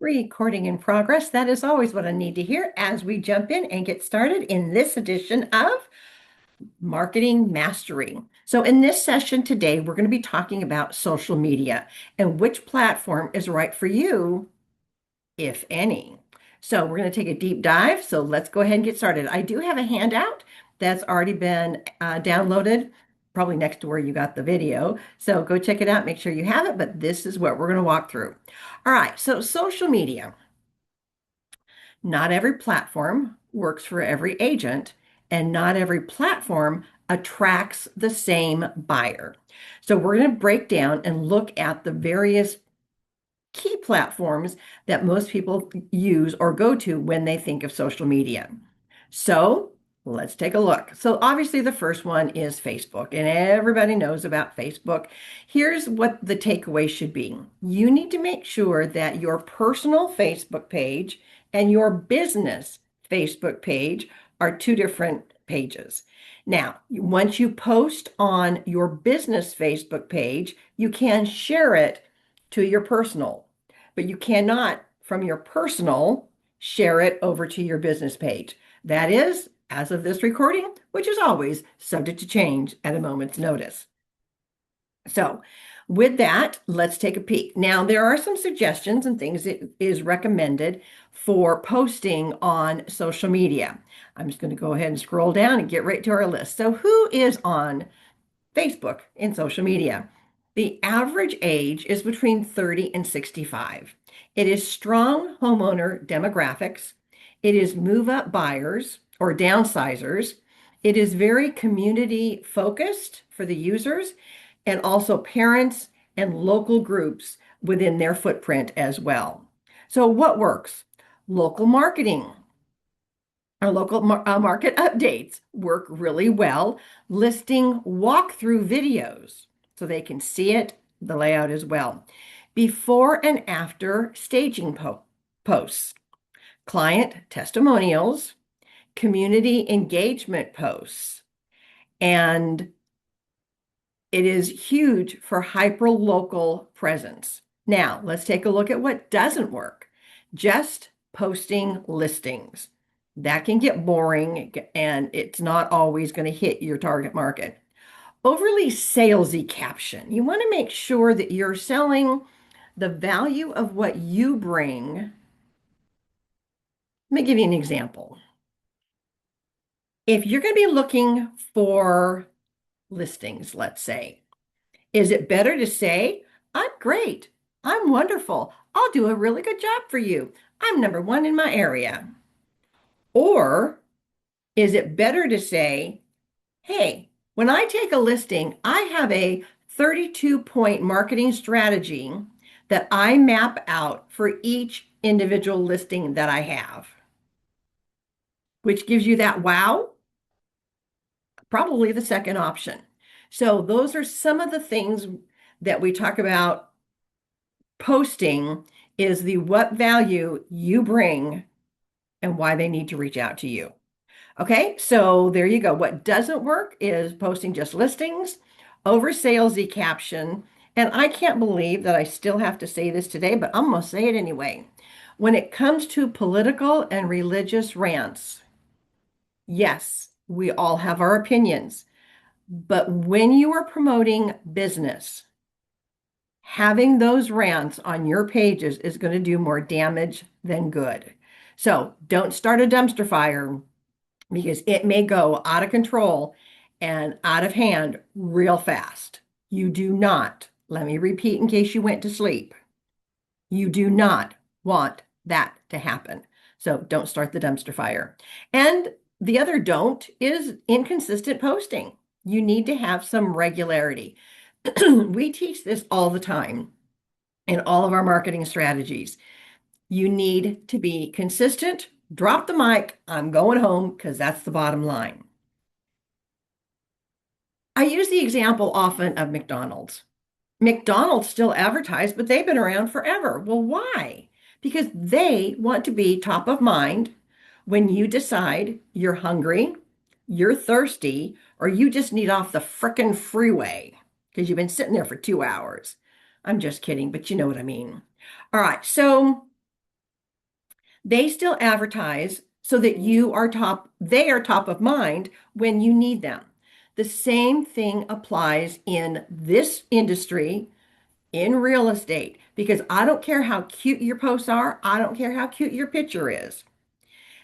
Recording in progress. That is always what I need to hear as we jump in and get started in this edition of Marketing Mastery. So, in this session today, we're going to be talking about social media and which platform is right for you, if any. So, we're going to take a deep dive. So, let's go ahead and get started. I do have a handout that's already been downloaded, probably next to where you got the video. So, go check it out, make sure you have it. But this is what we're going to walk through. All right, so social media. Not every platform works for every agent, and not every platform attracts the same buyer. So, we're going to break down and look at the various key platforms that most people use or go to when they think of social media. So, let's take a look. So, obviously, the first one is Facebook, and everybody knows about Facebook. Here's what the takeaway should be: you need to make sure that your personal Facebook page and your business Facebook page are two different pages. Now, once you post on your business Facebook page, you can share it to your personal, but you cannot from your personal share it over to your business page. That is, as of this recording, which is always subject to change at a moment's notice. So, with that, let's take a peek. Now, there are some suggestions and things that is recommended for posting on social media. I'm just going to go ahead and scroll down and get right to our list. So, who is on Facebook in social media? The average age is between 30 and 65. It is strong homeowner demographics. It is move-up buyers or downsizers. It is very community focused for the users, and also parents and local groups within their footprint as well. So what works? Local marketing. Our local market updates work really well. Listing walkthrough videos so they can see it, the layout as well. Before and after staging posts, client testimonials, community engagement posts, and it is huge for hyper-local presence. Now, let's take a look at what doesn't work. Just posting listings. That can get boring and it's not always going to hit your target market. Overly salesy caption. You want to make sure that you're selling the value of what you bring. Let me give you an example. If you're going to be looking for listings, let's say, is it better to say, I'm great, I'm wonderful, I'll do a really good job for you, I'm number one in my area? Or is it better to say, hey, when I take a listing, I have a 32-point marketing strategy that I map out for each individual listing that I have, which gives you that wow? Probably the second option. So those are some of the things that we talk about posting, is the what value you bring and why they need to reach out to you. Okay, so there you go. What doesn't work is posting just listings, over salesy caption. And I can't believe that I still have to say this today, but I'm going to say it anyway. When it comes to political and religious rants, yes, we all have our opinions. But when you are promoting business, having those rants on your pages is going to do more damage than good. So don't start a dumpster fire, because it may go out of control and out of hand real fast. You do not, let me repeat in case you went to sleep, you do not want that to happen. So don't start the dumpster fire. And the other don't is inconsistent posting. You need to have some regularity. We teach this all the time in all of our marketing strategies. You need to be consistent. Drop the mic. I'm going home, because that's the bottom line. I use the example often of McDonald's. McDonald's still advertise, but they've been around forever. Well, why? Because they want to be top of mind when you decide you're hungry, you're thirsty, or you just need off the frickin' freeway because you've been sitting there for 2 hours. I'm just kidding, but you know what I mean. All right, so They still advertise so that they are top of mind when you need them. The same thing applies in this industry, in real estate, because I don't care how cute your posts are, I don't care how cute your picture is.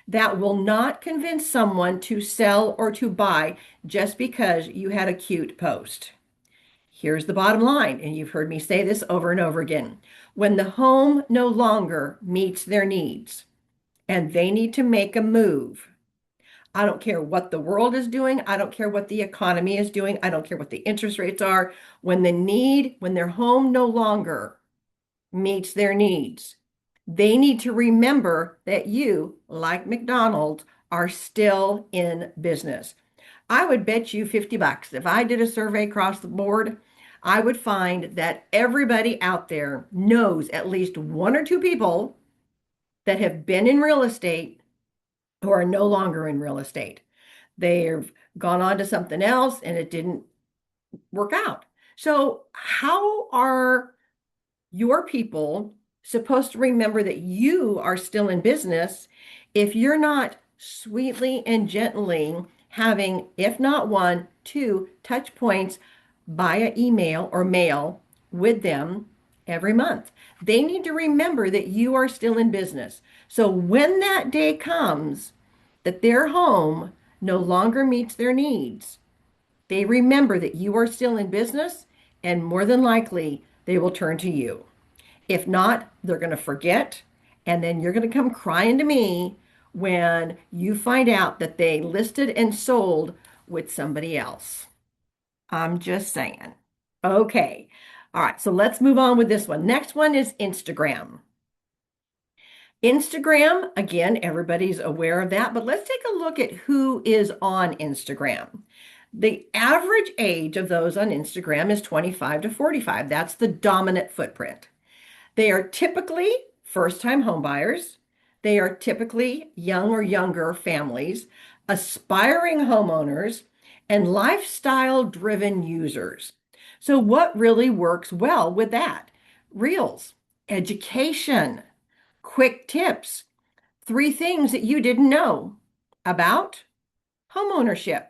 That will not convince someone to sell or to buy just because you had a cute post. Here's the bottom line, and you've heard me say this over and over again. When the home no longer meets their needs and they need to make a move, I don't care what the world is doing. I don't care what the economy is doing. I don't care what the interest rates are. When their home no longer meets their needs, they need to remember that you, like McDonald's, are still in business. I would bet you $50 if I did a survey across the board, I would find that everybody out there knows at least one or two people that have been in real estate who are no longer in real estate. They've gone on to something else and it didn't work out. So, how are your people supposed to remember that you are still in business if you're not sweetly and gently having, if not one, two touch points via email or mail with them every month? They need to remember that you are still in business. So when that day comes that their home no longer meets their needs, they remember that you are still in business, and more than likely they will turn to you. If not, they're going to forget, and then you're going to come crying to me when you find out that they listed and sold with somebody else. I'm just saying. Okay. All right. So let's move on with this one. Next one is Instagram. Instagram, again, everybody's aware of that, but let's take a look at who is on Instagram. The average age of those on Instagram is 25 to 45. That's the dominant footprint. They are typically first-time homebuyers. They are typically young or younger families, aspiring homeowners, and lifestyle-driven users. So what really works well with that? Reels, education, quick tips, three things that you didn't know about homeownership.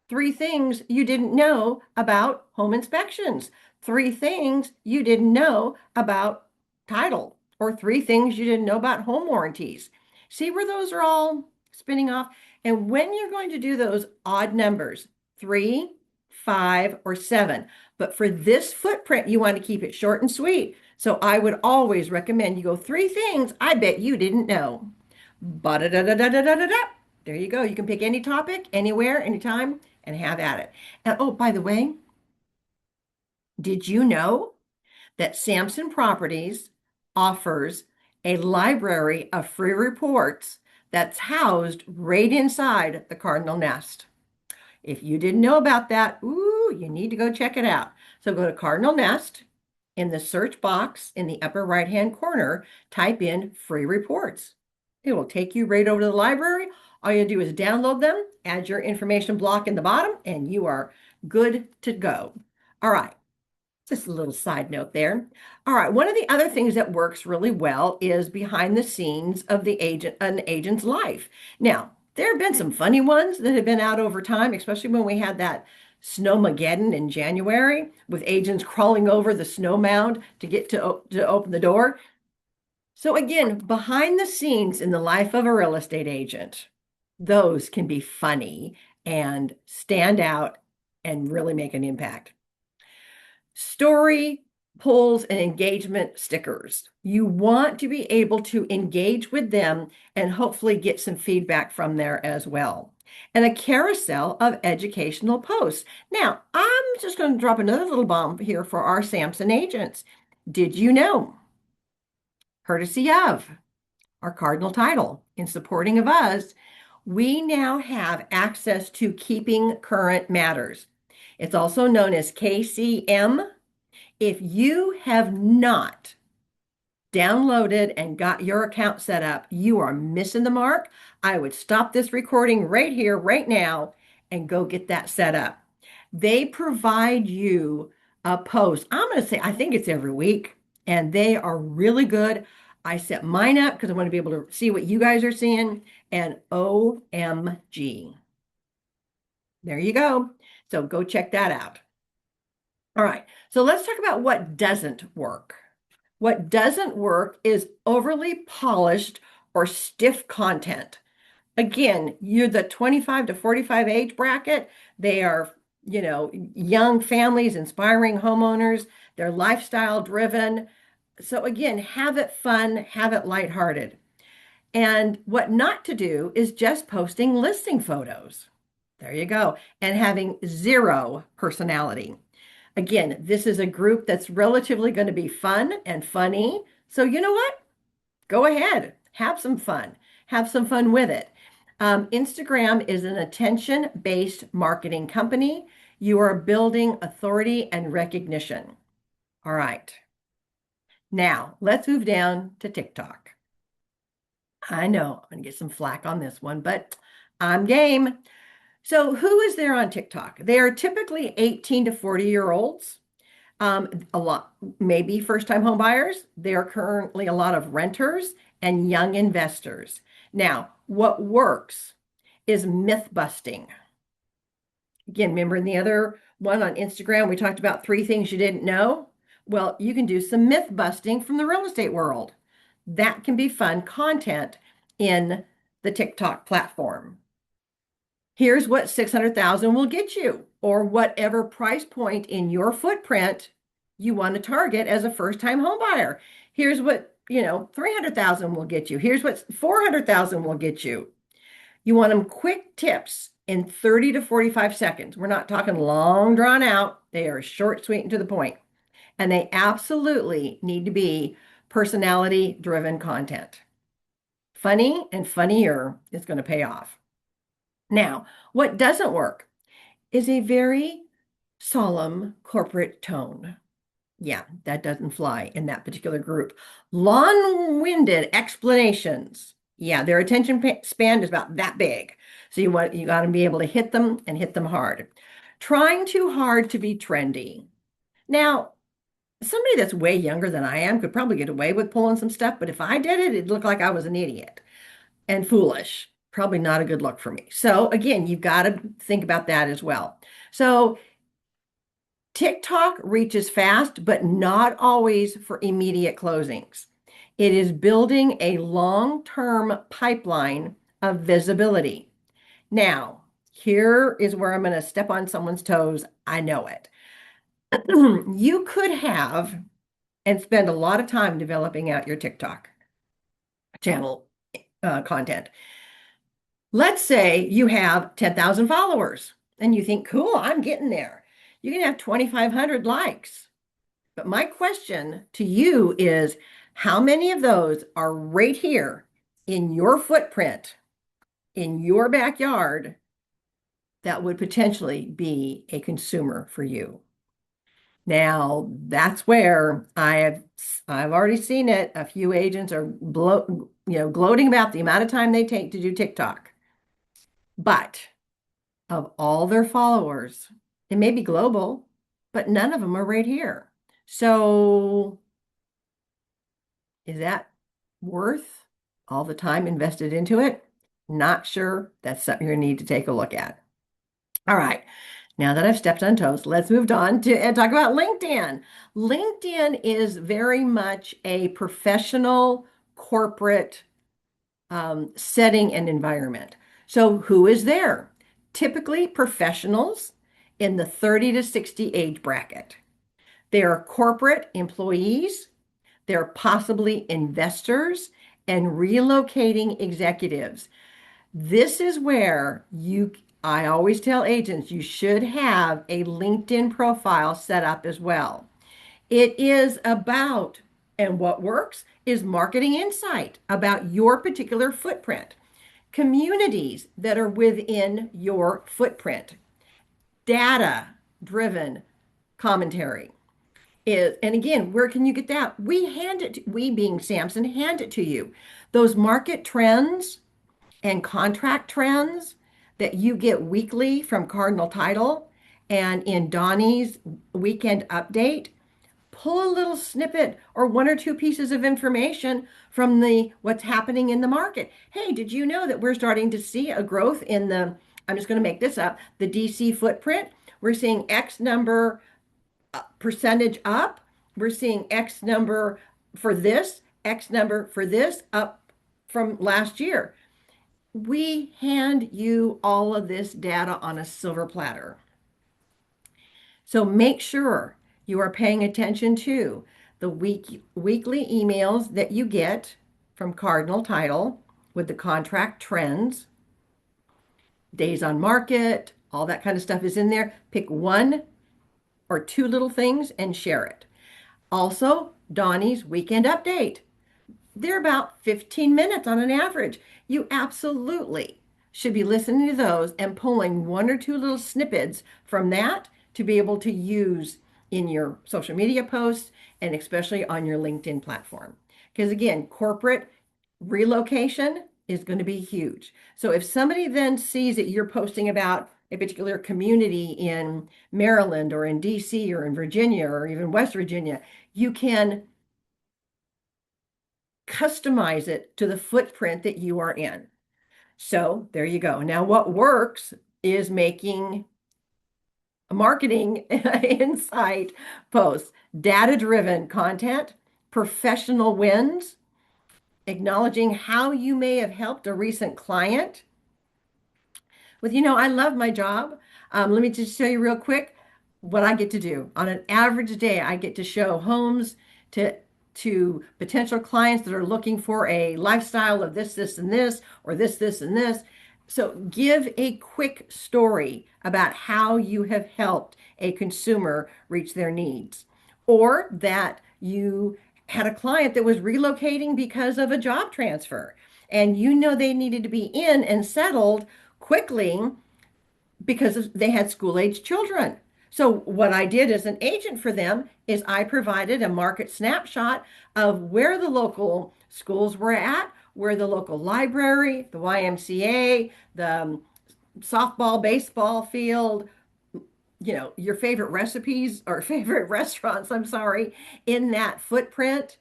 Three things you didn't know about home inspections. Three things you didn't know about title, or three things you didn't know about home warranties. See where those are all spinning off? And when you're going to do those odd numbers, 3, 5, or 7, but for this footprint, you want to keep it short and sweet. So I would always recommend you go three things I bet you didn't know. Ba-da-da-da-da-da-da-da. There you go. You can pick any topic, anywhere, anytime, and have at it. And oh, by the way, did you know that Sampson Properties offers a library of free reports that's housed right inside the Cardinal Nest? If you didn't know about that, ooh, you need to go check it out. So go to Cardinal Nest. In the search box in the upper right-hand corner, type in free reports. It will take you right over to the library. All you do is download them, add your information block in the bottom, and you are good to go. All right. Just a little side note there. All right. One of the other things that works really well is behind the scenes of an agent's life. Now, there have been some funny ones that have been out over time, especially when we had that Snowmageddon in January with agents crawling over the snow mound to get to open the door. So again, behind the scenes in the life of a real estate agent, those can be funny and stand out and really make an impact. Story pulls and engagement stickers. You want to be able to engage with them and hopefully get some feedback from there as well. And a carousel of educational posts. Now, I'm just going to drop another little bomb here for our Sampson agents. Did you know, courtesy of our Cardinal title in supporting of us, we now have access to Keeping Current Matters. It's also known as KCM. If you have not downloaded and got your account set up, you are missing the mark. I would stop this recording right here, right now, and go get that set up. They provide you a post. I'm going to say, I think it's every week, and they are really good. I set mine up because I want to be able to see what you guys are seeing. And OMG. There you go. So go check that out. All right. So let's talk about what doesn't work. What doesn't work is overly polished or stiff content. Again, you're the 25 to 45 age bracket. They are, young families, inspiring homeowners. They're lifestyle driven. So again, have it fun, have it lighthearted. And what not to do is just posting listing photos. There you go. And having zero personality. Again, this is a group that's relatively going to be fun and funny. So you know what? Go ahead, have some fun. Have some fun with it. Instagram is an attention-based marketing company. You are building authority and recognition. All right. Now, let's move down to TikTok. I know I'm going to get some flack on this one, but I'm game. So, who is there on TikTok? They are typically 18 to 40-year-olds. A lot, maybe first-time home buyers. There are currently a lot of renters and young investors. Now, what works is myth busting. Again, remember in the other one on Instagram, we talked about 3 things you didn't know? Well, you can do some myth busting from the real estate world. That can be fun content in the TikTok platform. Here's what 600,000 will get you, or whatever price point in your footprint you want to target as a first-time home buyer. Here's what, 300,000 will get you. Here's what 400,000 will get you. You want them quick tips in 30 to 45 seconds. We're not talking long drawn out. They are short, sweet, and to the point. And they absolutely need to be personality-driven content. Funny and funnier is going to pay off. Now, what doesn't work is a very solemn corporate tone. Yeah, that doesn't fly in that particular group. Long-winded explanations. Yeah, their attention span is about that big. So you got to be able to hit them and hit them hard. Trying too hard to be trendy. Now, somebody that's way younger than I am could probably get away with pulling some stuff, but if I did it, it'd look like I was an idiot and foolish. Probably not a good look for me. So again, you've got to think about that as well. So TikTok reaches fast, but not always for immediate closings. It is building a long-term pipeline of visibility. Now, here is where I'm going to step on someone's toes. I know it. You could have and spend a lot of time developing out your TikTok channel content. Let's say you have 10,000 followers and you think, cool, I'm getting there. You can have 2,500 likes. But my question to you is, how many of those are right here in your footprint, in your backyard, that would potentially be a consumer for you? Now, that's where I've already seen it. A few agents are gloating about the amount of time they take to do TikTok. But of all their followers, it may be global, but none of them are right here. So is that worth all the time invested into it? Not sure. That's something you need to take a look at. All right. Now that I've stepped on toes, let's move on to and talk about LinkedIn. LinkedIn is very much a professional corporate setting and environment. So who is there? Typically professionals in the 30 to 60 age bracket. They are corporate employees. They're possibly investors and relocating executives. This is where I always tell agents you should have a LinkedIn profile set up as well. It is about, and what works is marketing insight about your particular footprint, communities that are within your footprint, data-driven commentary. And again, where can you get that? We being Samson, hand it to you. Those market trends and contract trends that you get weekly from Cardinal Title and in Donnie's weekend update pull a little snippet or one or two pieces of information from the what's happening in the market. Hey, did you know that we're starting to see a growth in the, I'm just going to make this up, the DC footprint? We're seeing X number percentage up. We're seeing X number for this, X number for this up from last year. We hand you all of this data on a silver platter. So make sure you are paying attention to the weekly emails that you get from Cardinal Title with the contract trends, days on market, all that kind of stuff is in there. Pick one or two little things and share it. Also, Donnie's weekend update. They're about 15 minutes on an average. You absolutely should be listening to those and pulling one or two little snippets from that to be able to use in your social media posts and especially on your LinkedIn platform. Because again, corporate relocation is going to be huge. So if somebody then sees that you're posting about a particular community in Maryland or in DC or in Virginia or even West Virginia, you can customize it to the footprint that you are in. So there you go. Now, what works is making marketing insight posts, data-driven content, professional wins, acknowledging how you may have helped a recent client. I love my job. Let me just show you real quick what I get to do. On an average day, I get to show homes to potential clients that are looking for a lifestyle of this, this, and this, or this, and this. So give a quick story about how you have helped a consumer reach their needs, or that you had a client that was relocating because of a job transfer, and they needed to be in and settled quickly because they had school-age children. So what I did as an agent for them is I provided a market snapshot of where the local schools were at, where the local library, the YMCA, the softball, baseball field, your favorite recipes or favorite restaurants, I'm sorry, in that footprint.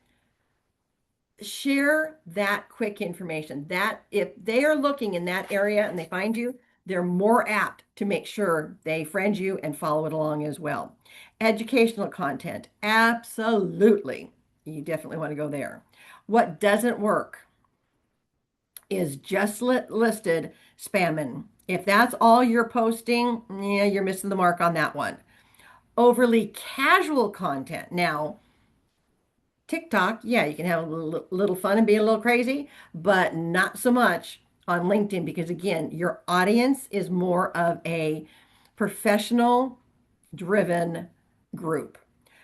Share that quick information that if they are looking in that area and they find you, they're more apt to make sure they friend you and follow it along as well. Educational content, absolutely. You definitely want to go there. What doesn't work is just listed spamming. If that's all you're posting, yeah, you're missing the mark on that one. Overly casual content. Now, TikTok, yeah, you can have a little fun and be a little crazy, but not so much on LinkedIn because, again, your audience is more of a professional driven group.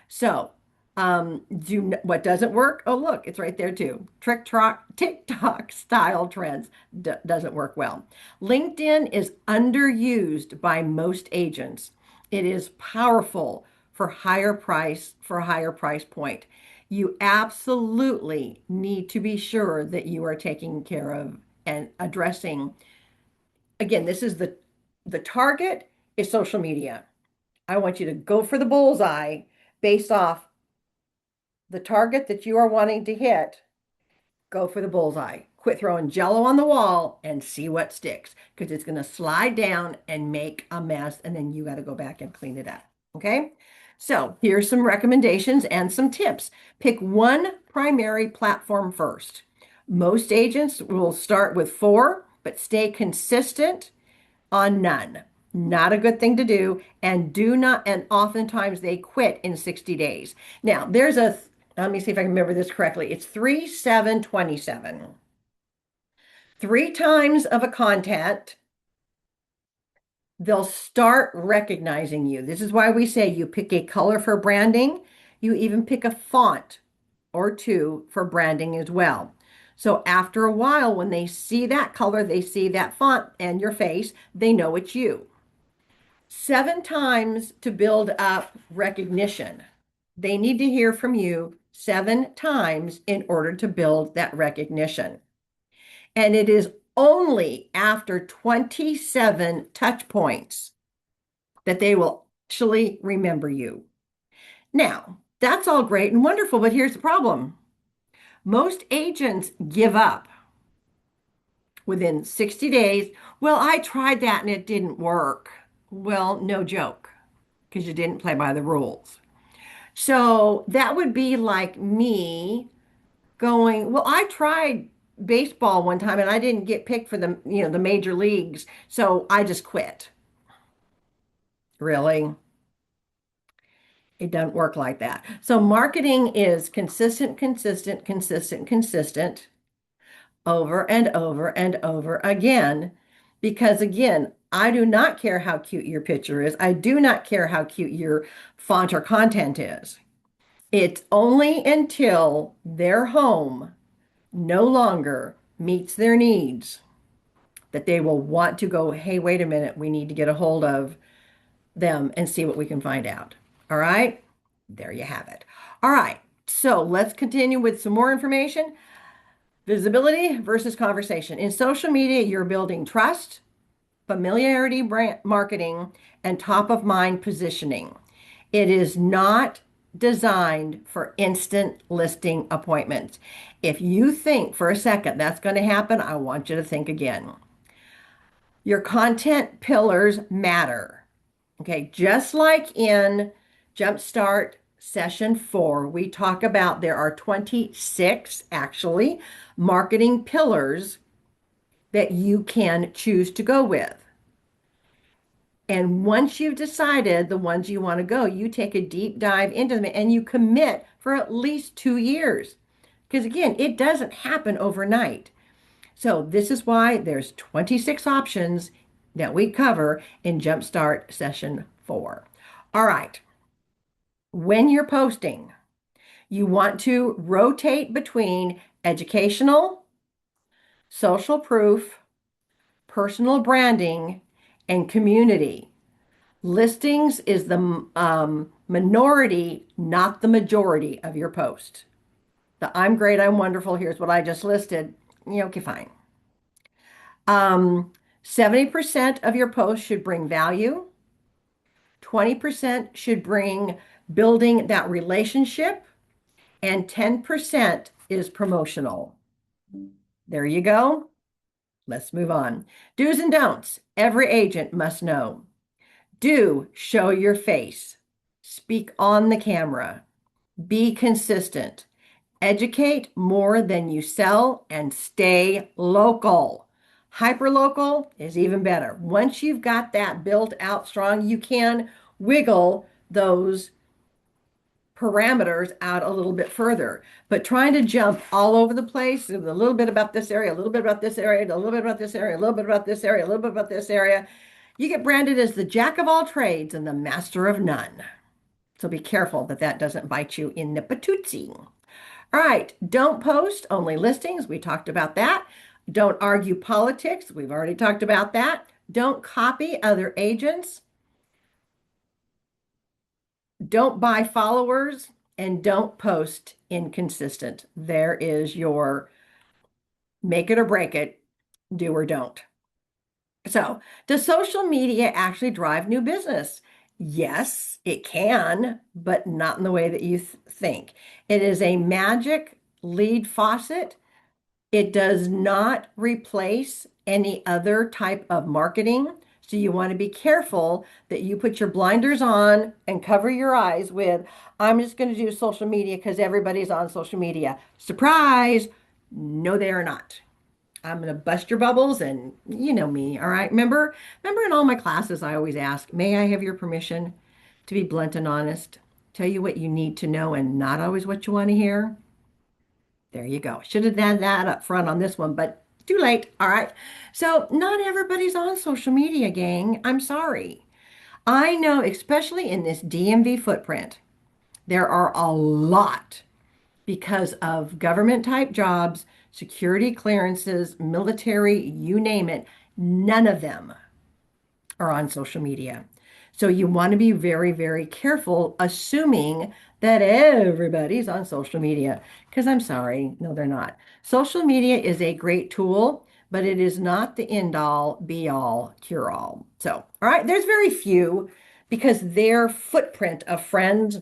So, what doesn't work? Oh, look, it's right there too. TikTok style trends doesn't work well. LinkedIn is underused by most agents. It is powerful for a higher price point. You absolutely need to be sure that you are taking care of and addressing. Again, this is the target is social media. I want you to go for the bullseye based off the target that you are wanting to hit. Go for the bullseye. Quit throwing jello on the wall and see what sticks because it's going to slide down and make a mess, and then you got to go back and clean it up. Okay? So here's some recommendations and some tips. Pick one primary platform first. Most agents will start with 4, but stay consistent on none. Not a good thing to do, and oftentimes they quit in 60 days. Now, let me see if I can remember this correctly. It's 3-7-27. 3 times of a content, they'll start recognizing you. This is why we say you pick a color for branding. You even pick a font or 2 for branding as well. So after a while, when they see that color, they see that font and your face, they know it's you. 7 times to build up recognition. They need to hear from you 7 times in order to build that recognition. And it is only after 27 touch points that they will actually remember you. Now, That's all great and wonderful, but here's the problem. Most agents give up within 60 days. Well, I tried that and it didn't work. Well, no joke, because you didn't play by the rules. So that would be like me going, well, I tried baseball one time and I didn't get picked for the major leagues, so I just quit. Really? It doesn't work like that. So marketing is consistent, consistent, consistent, consistent over and over and over again. Because again, I do not care how cute your picture is. I do not care how cute your font or content is. It's only until their home no longer meets their needs that they will want to go, hey, wait a minute, we need to get a hold of them and see what we can find out. All right, there you have it. All right, so let's continue with some more information. Visibility versus conversation. In social media, you're building trust, familiarity brand marketing, and top of mind positioning. It is not designed for instant listing appointments. If you think for a second that's going to happen, I want you to think again. Your content pillars matter. Okay, just like in Jumpstart session 4, we talk about there are 26 actually marketing pillars that you can choose to go with. And once you've decided the ones you want to go, you take a deep dive into them and you commit for at least 2 years. Because again, it doesn't happen overnight. So this is why there's 26 options that we cover in Jumpstart session 4. All right. When you're posting, you want to rotate between educational, social proof, personal branding, and community. Listings is the minority, not the majority of your post. The I'm great, I'm wonderful, here's what I just listed. Yeah, okay, fine. 70% of your post should bring value. 20% should bring building that relationship. And 10% is promotional. There you go. Let's move on. Do's and don'ts. Every agent must know. Do show your face. Speak on the camera. Be consistent. Educate more than you sell and stay local. Hyperlocal is even better. Once you've got that built out strong, you can wiggle those parameters out a little bit further. But trying to jump all over the place, a little bit about this area, a little bit about this area, a little bit about this area, a little bit about this area, a little bit about this area, you get branded as the jack of all trades and the master of none. So be careful that that doesn't bite you in the patootie. All right, don't post only listings. We talked about that. Don't argue politics. We've already talked about that. Don't copy other agents. Don't buy followers and don't post inconsistent. There is your make it or break it, do or don't. So, does social media actually drive new business? Yes, it can, but not in the way that you think. It is a magic lead faucet. It does not replace any other type of marketing. So you want to be careful that you put your blinders on and cover your eyes with, I'm just going to do social media because everybody's on social media. Surprise! No, they are not. I'm going to bust your bubbles and you know me, all right? Remember in all my classes, I always ask, may I have your permission to be blunt and honest? Tell you what you need to know and not always what you want to hear? There you go. Should have done that up front on this one, but too late. All right. So not everybody's on social media, gang. I'm sorry. I know, especially in this DMV footprint, there are a lot because of government type jobs, security clearances, military, you name it. None of them are on social media. So you want to be very, very careful assuming that everybody's on social media. Because I'm sorry, no, they're not. Social media is a great tool, but it is not the end all, be all, cure all. So, all right, there's very few because their footprint of friends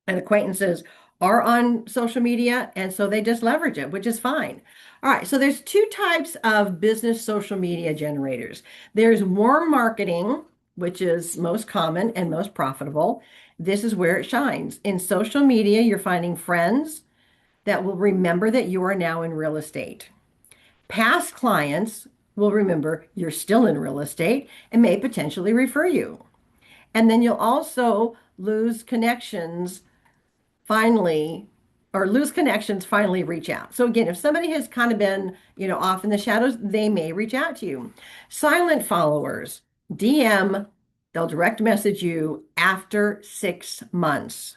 and acquaintances are on social media, and so they just leverage it, which is fine. All right, so there's two types of business social media generators. There's warm marketing, which is most common and most profitable. This is where it shines. In social media, you're finding friends that will remember that you are now in real estate. Past clients will remember you're still in real estate and may potentially refer you. And then you'll also lose connections finally, or lose connections finally reach out. So again, if somebody has kind of been, off in the shadows, they may reach out to you. Silent followers, DM, they'll direct message you after 6 months.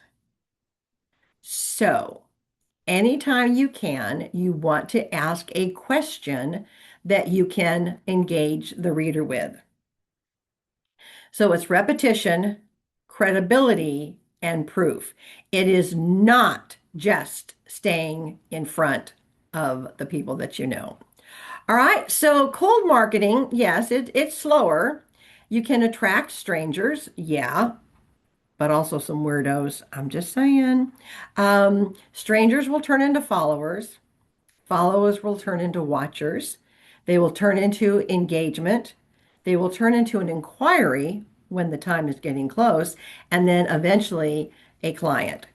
So anytime you can, you want to ask a question that you can engage the reader with. So it's repetition, credibility, and proof. It is not just staying in front of the people that you know. All right, so cold marketing, yes, it's slower. You can attract strangers, yeah, but also some weirdos. I'm just saying. Strangers will turn into followers. Followers will turn into watchers. They will turn into engagement. They will turn into an inquiry when the time is getting close, and then eventually a client.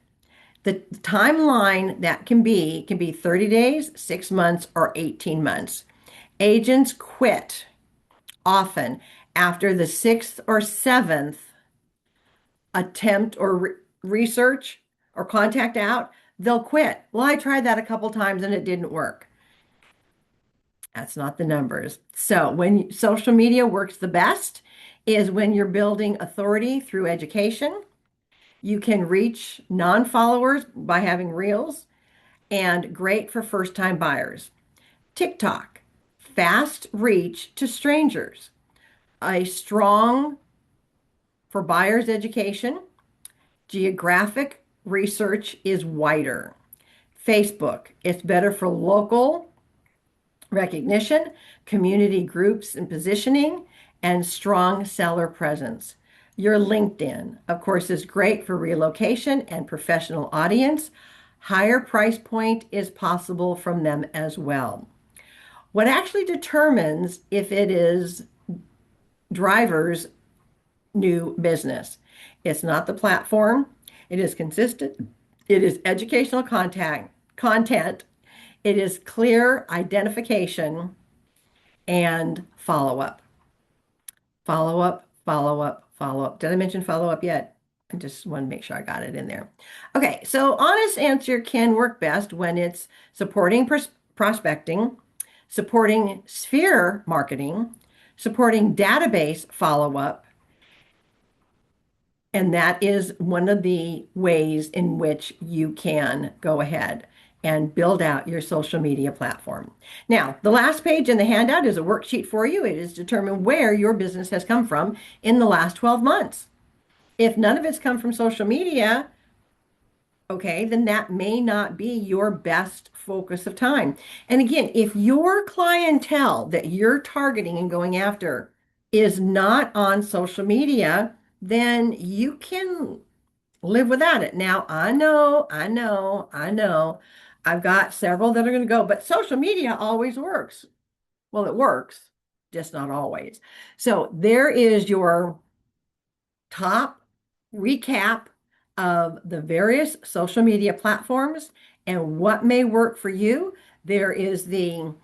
The timeline that can be 30 days, 6 months, or 18 months. Agents quit often after the sixth or seventh attempt or research or contact out. They'll quit. Well, I tried that a couple times and it didn't work. That's not the numbers. So when social media works the best is when you're building authority through education. You can reach non-followers by having reels, and great for first-time buyers. TikTok, fast reach to strangers. A strong for buyers education. Geographic research is wider. Facebook, it's better for local recognition, community groups and positioning, and strong seller presence. Your LinkedIn, of course, is great for relocation and professional audience. Higher price point is possible from them as well. What actually determines if it is drivers' new business? It's not the platform. It is consistent. It is educational content. It is clear identification and follow up. Follow up, follow up, follow up. Did I mention follow up yet? I just want to make sure I got it in there. Okay, so honest answer can work best when it's supporting prospecting, supporting sphere marketing, supporting database follow up, and that is one of the ways in which you can go ahead and build out your social media platform. Now, the last page in the handout is a worksheet for you. It is determine where your business has come from in the last 12 months. If none of it's come from social media, okay, then that may not be your best focus of time. And again, if your clientele that you're targeting and going after is not on social media, then you can live without it. Now, I know. I've got several that are going to go, but social media always works. Well, it works, just not always. So there is your top recap of the various social media platforms and what may work for you. There is the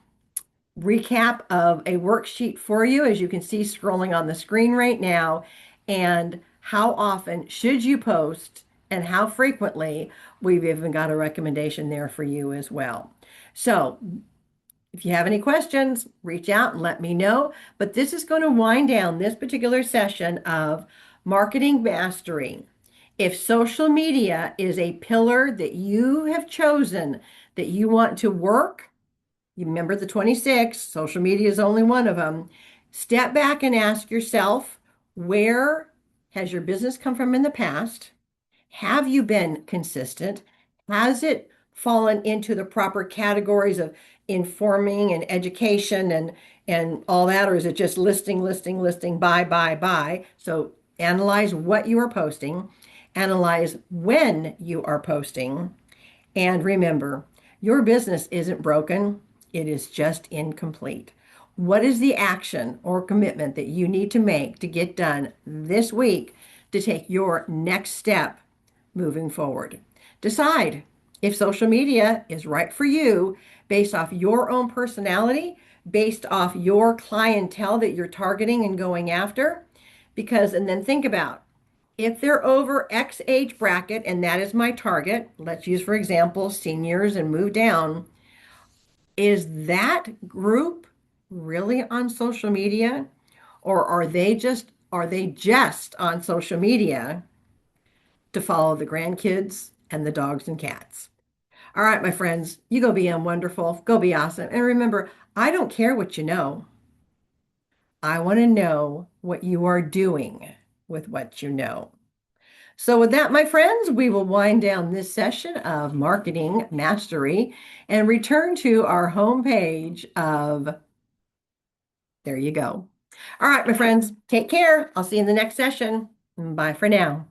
recap of a worksheet for you, as you can see scrolling on the screen right now, and how often should you post and how frequently. We've even got a recommendation there for you as well. So if you have any questions, reach out and let me know. But this is going to wind down this particular session of marketing mastery. If social media is a pillar that you have chosen that you want to work, you remember the 26, social media is only one of them. Step back and ask yourself, where has your business come from in the past? Have you been consistent? Has it fallen into the proper categories of informing and education and all that, or is it just listing, buy? So analyze what you are posting. Analyze when you are posting. And remember, your business isn't broken, it is just incomplete. What is the action or commitment that you need to make to get done this week to take your next step moving forward? Decide if social media is right for you based off your own personality, based off your clientele that you're targeting and going after. And then think about if they're over X age bracket, and that is my target, let's use, for example, seniors and move down, is that group really on social media? Or are they just on social media to follow the grandkids and the dogs and cats? All right, my friends, you go be wonderful, go be awesome. And remember, I don't care what you know. I want to know what you are doing with what you know. So, with that, my friends, we will wind down this session of Marketing Mastery and return to our homepage of, there you go. All right, my friends, take care. I'll see you in the next session. Bye for now.